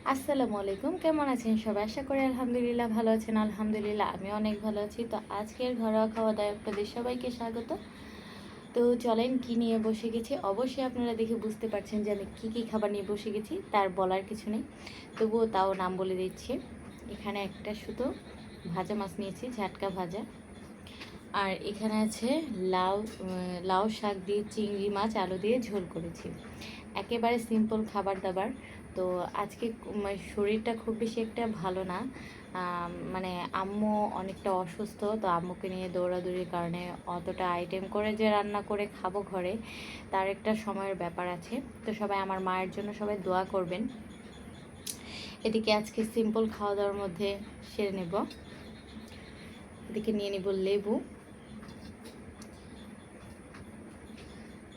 আসসালামু আলাইকুম, কেমন আছেন সবাই? আশা করি আলহামদুলিল্লাহ ভালো আছেন। আলহামদুলিল্লাহ আমি অনেক ভালো আছি। তো আজকের ঘরোয়া খাওয়া দাওয়ায় আপনাদের সবাইকে স্বাগত। তো চলেন কি নিয়ে বসে গেছি। অবশ্যই আপনারা দেখে বুঝতে পারছেন যে আমি কী খাবার নিয়ে বসে গেছি, তার বলার কিছু নেই। তবুও তাও নাম বলে দিচ্ছি। এখানে একটা শুধু ভাজা মাছ নিয়েছি, ঝাটকা ভাজা। আর এখানে আছে লাউ লাউ শাক দিয়ে চিংড়ি মাছ আলু দিয়ে ঝোল করেছি। একেবারে সিম্পল খাবার দাবার। তো আজকে শরীরটা খুব বেশি একটা ভালো না। মানে আম্মু অনেকটা অসুস্থ, তো আম্মুকে নিয়ে দৌড়াদৌড়ির কারণে অতটা আইটেম করে যে রান্না করে খাবো ঘরে, তার একটা সময়ের ব্যাপার আছে। তো সবাই আমার মায়ের জন্য সবাই দোয়া করবেন। এদিকে আজকে সিম্পল খাওয়া দাওয়ার মধ্যে সেরে নেব। এদিকে নিয়ে নিব লেবু।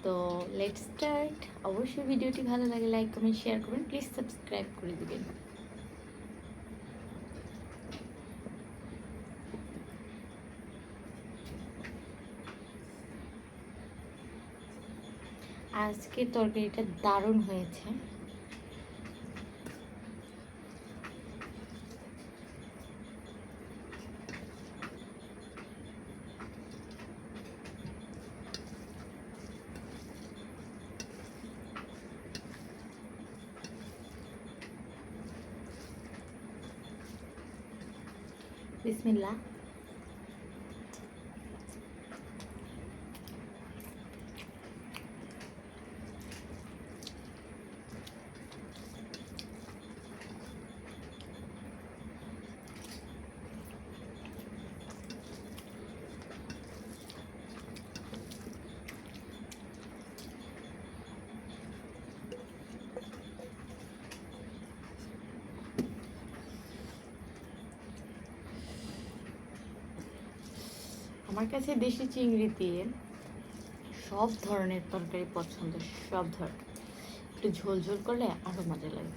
তো লেটস স্টার্ট। অবশ্যই ভিডিওটি ভালো লাগে লাইক কমেন্ট শেয়ার করবেন, প্লিজ সাবস্ক্রাইব করে দিবেন। আজকের তরকারিটা দারুণ হয়েছে। বিসমিল্লাহ। আমার কাছে দেশি চিংড়ি দিয়ে সব ধরনের তরকারি পছন্দ, সব ধরনের। একটু ঝোল ঝোল করলে আরও মজা লাগে।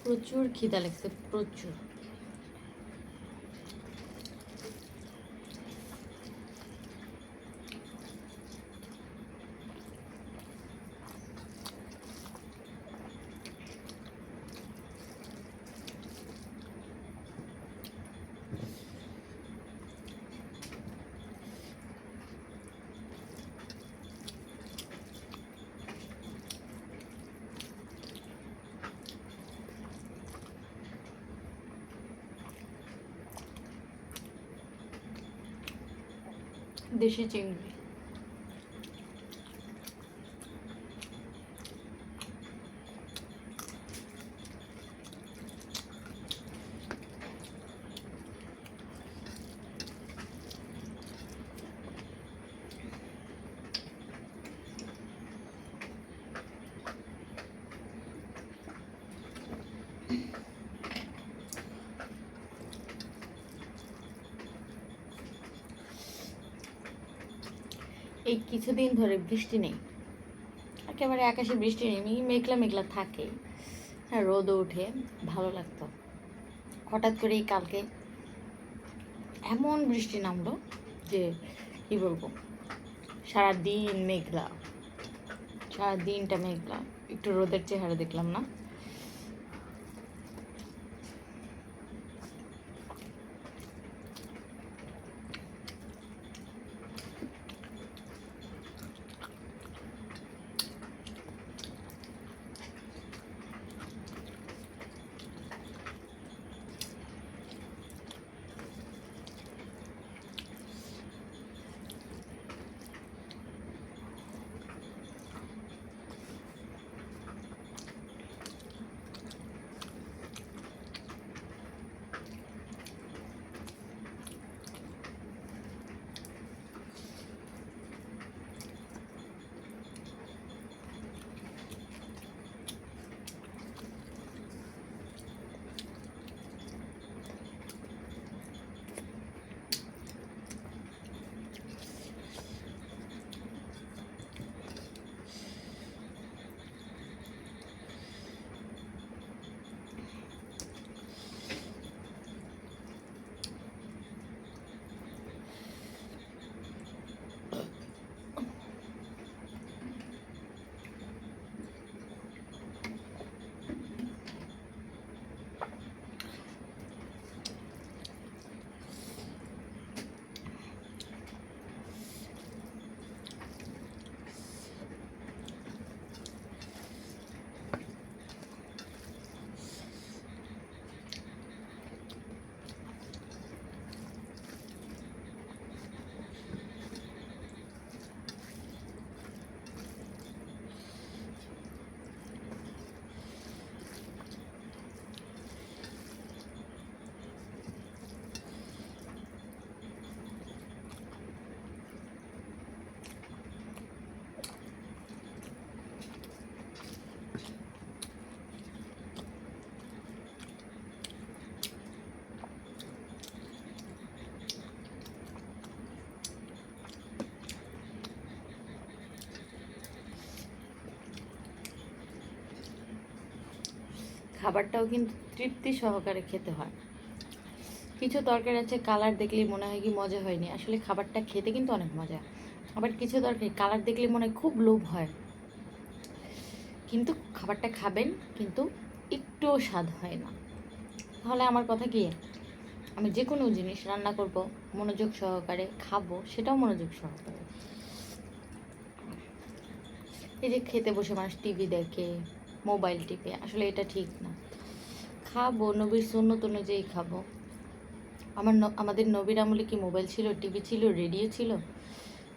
প্রচুর খিদা লাগছে, প্রচুর। দেশি চিংড়ি। এই কিছুদিন ধরে বৃষ্টি নেই, একেবারে আকাশে বৃষ্টি নেই, মেঘলা মেঘলা থাকে, হ্যাঁ রোদও ওঠে, ভালো লাগতো। হঠাৎ করেই কালকে এমন বৃষ্টি নামলো যে কি বলবো, সারাদিন মেঘলা, সারাদিনটা মেঘলা, একটু রোদের চেহারা দেখলাম না। খাবারটাও কিন্তু তৃপ্তি সহকারে খেতে হয়। কিছু তরকারি আছে কালার দেখলেই মনে হয় কি মজা হয়নি, আসলে খাবারটা খেতে কিন্তু অনেক মজা। আবার কিছু তরকারি কালার দেখলে মনে হয় খুব লোভ হয়, কিন্তু খাবারটা খাবেন কিন্তু একটুও স্বাদ হয় না। তাহলে আমার কথা কি, আমি যে কোনো জিনিস রান্না করব মনোযোগ সহকারে, খাবো সেটাও মনোযোগ সহকারে। এই যে খেতে বসে মানুষ টিভি দেখে, মোবাইল টিপে, আসলে এটা ঠিক না। খাবো নবীর সুন্নত অনুযায়ী খাবো। আমাদের নবীর আমলে কি মোবাইল ছিল, টিভি ছিল, রেডিও ছিল?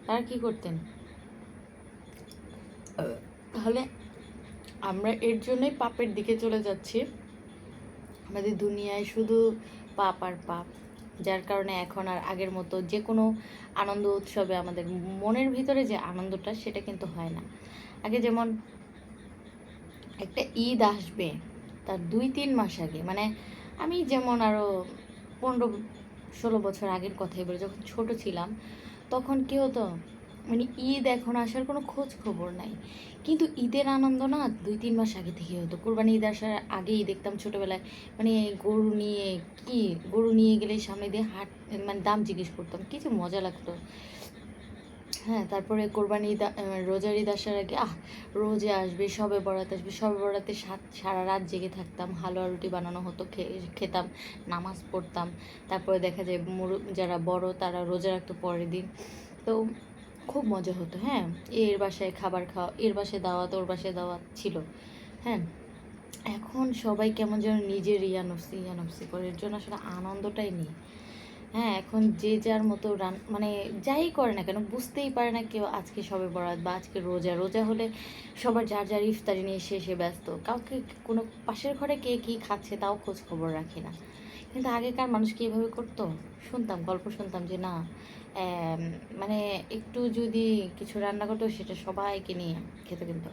তারা কি করতেন? তাহলে আমরা এর জন্যই পাপের দিকে চলে যাচ্ছি। আমাদের দুনিয়ায় শুধু পাপ আর পাপ, যার কারণে এখন আর আগের মতো যে কোনো আনন্দ উৎসবে আমাদের মনের ভিতরে যে আনন্দটা সেটা কিন্তু হয় না। আগে যেমন একটা ঈদ আসবে তার 2-3 মাস আগে, মানে আমি যেমন আরও 15-16 বছর আগের কথাই বলি, যখন ছোট ছিলাম তখন কী হতো, মানে ঈদ এখন আসার কোনো খোঁজ খবর নাই। কিন্তু ঈদের আনন্দ না 2-3 মাস আগে থেকে হতো। কোরবানি ঈদ আসার আগেই দেখতাম ছোটোবেলায়, মানে গরু নিয়ে, কি গরু নিয়ে গেলেই সামনে দিয়ে মানে দাম জিজ্ঞেস করতাম, কি যে মজা লাগতো। হ্যাঁ, তারপরে কোরবানি ঈদ রোজার ঈদ আসার আগে রোজা আসবে, শবে বরাত আসবে, শবে বরাতে সারা রাত জেগে থাকতাম, হালুয়া রুটি বানানো হতো, খেতাম, নামাজ পড়তাম। তারপরে দেখা যায় যারা বড় তারা রোজা রাখতো পরের দিন। তো খুব মজা হতো। হ্যাঁ, এর বাসায় খাবার খাওয়া, এর বাসায় দাওয়াত, ওর বাসায় দাওয়াত ছিল। হ্যাঁ, এখন সবাই কেমন যেন নিজের ইয়ানফসি করে, এর জন্য আসলে আনন্দটাই নেই। হ্যাঁ, এখন যে যার মতো মানে যাই করে না কেন বুঝতেই পারে না কেউ আজকে শবে বরাত বা আজকে রোজা হলে সবার যার যার ইফতারি নিয়ে সে ব্যস্ত, কাউকে কোনো পাশের ঘরে কে কী খাচ্ছে তাও খোঁজ খবর রাখে না। কিন্তু আগেকার মানুষ কি এভাবে করতো? শুনতাম, গল্প শুনতাম যে না, মানে একটু যদি কিছু রান্না করতো সেটা সবাইকে নিয়ে খেতে কিন্তু।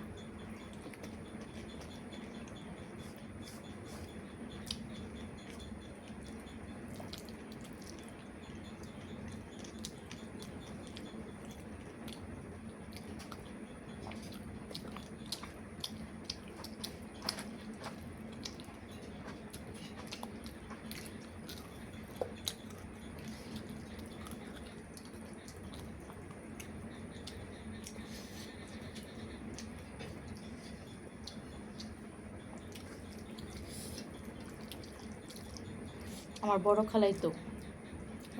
আমার বড় খালাই তো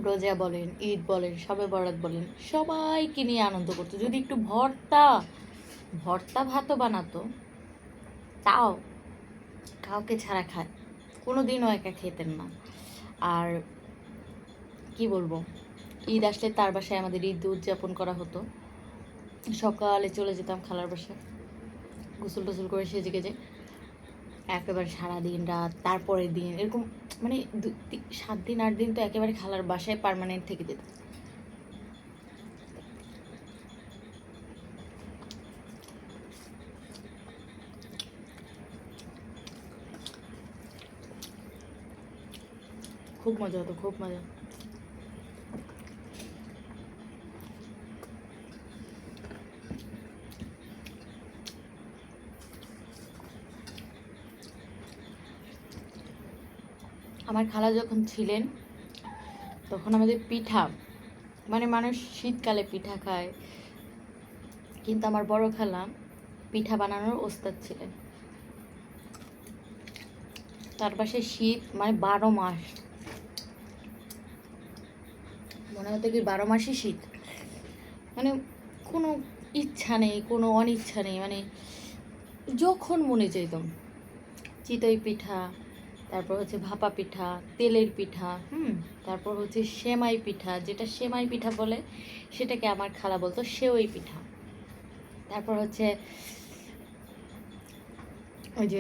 রোজা বলেন, ঈদ বলেন, শবে বরাত বলেন, সবাইকে নিয়ে আনন্দ করতো। যদি একটু ভর্তা ভাতও বানাতো, তাও কাউকে ছাড়া খায়, কোনো দিনও একা খেতেন না। আর কি বলবো, ঈদ আসলে তার বাসায় আমাদের ঈদ উদযাপন করা হতো। সকালে চলে যেতাম খালার বাসায়, গোসল টোসল করে সেজে গেজে একেবারে সারাদিন রাত, তারপরের দিন এরকম, মানে 7 দিন 8 দিন তো একেবারে খালার বাসায় পার্মানেন্ট থেকে যেত। খুব মজা হতো, খুব মজা। আমার খালা যখন ছিলেন তখন আমাদের পিঠা, মানে মানুষ শীতকালে পিঠা খায়, কিন্তু আমার বড় খালা পিঠা বানানোর ওস্তাদ ছিলেন। তার পাশে শীত মানে 12 মাস, মনে হতো কি 12 মাসই শীত। মানে কোনো ইচ্ছা নেই, কোনো অনিচ্ছা নেই, মানে যখন মনে চাইতাম চিতই পিঠা, তারপর হচ্ছে ভাপা পিঠা, তেলের পিঠা, তারপর হচ্ছে সেমাই পিঠা, যেটা সেমাই পিঠা বলে সেটাকে আমার খালা বলতো সেওই পিঠা। তারপর হচ্ছে ওই যে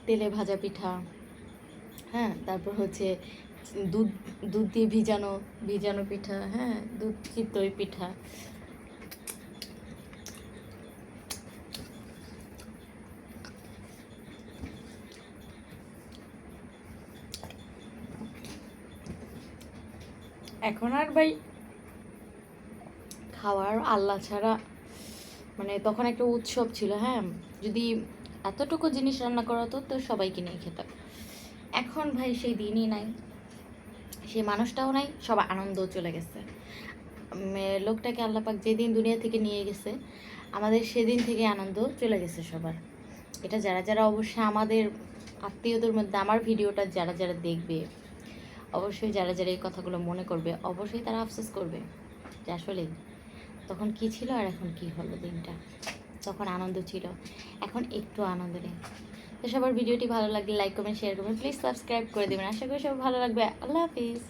তেলে ভাজা পিঠা। হ্যাঁ, তারপর হচ্ছে দুধ দুধ দিয়ে ভিজানো পিঠা। হ্যাঁ, দুধ চিতই পিঠা। এখন আর ভাই খাওয়ার আল্লাহ ছাড়া, মানে তখন একটা উৎসব ছিল। হ্যাঁ, যদি এতটুকু জিনিস রান্না করা হতো তো সবাইকে নিয়ে খেতাম। এখন ভাই সেই দিনই নাই, সেই মানুষটাও নাই, সব আনন্দও চলে গেছে। লোকটাকে আল্লাপাক যেদিন দুনিয়া থেকে নিয়ে গেছে, আমাদের সেদিন থেকে আনন্দ চলে গেছে সবার। এটা যারা যারা অবশ্যই আমাদের আত্মীয়দের মধ্যে আমার ভিডিওটা যারা যারা দেখবে, অবশ্যই যারা যারা এই কথাগুলো মনে করবে, অবশ্যই তারা আফসোস করবে যে আসলে তখন কি ছিল আর এখন কি হলো দিনটা। তখন আনন্দ ছিল, এখন একটু আনন্দ নেই। তো সবার ভিডিওটি ভালো লাগলে লাইক কমেন্ট শেয়ার করবেন, প্লিজ সাবস্ক্রাইব করে দেবেন। আশা করি সব ভালো লাগবে। আল্লাহ হাফিজ।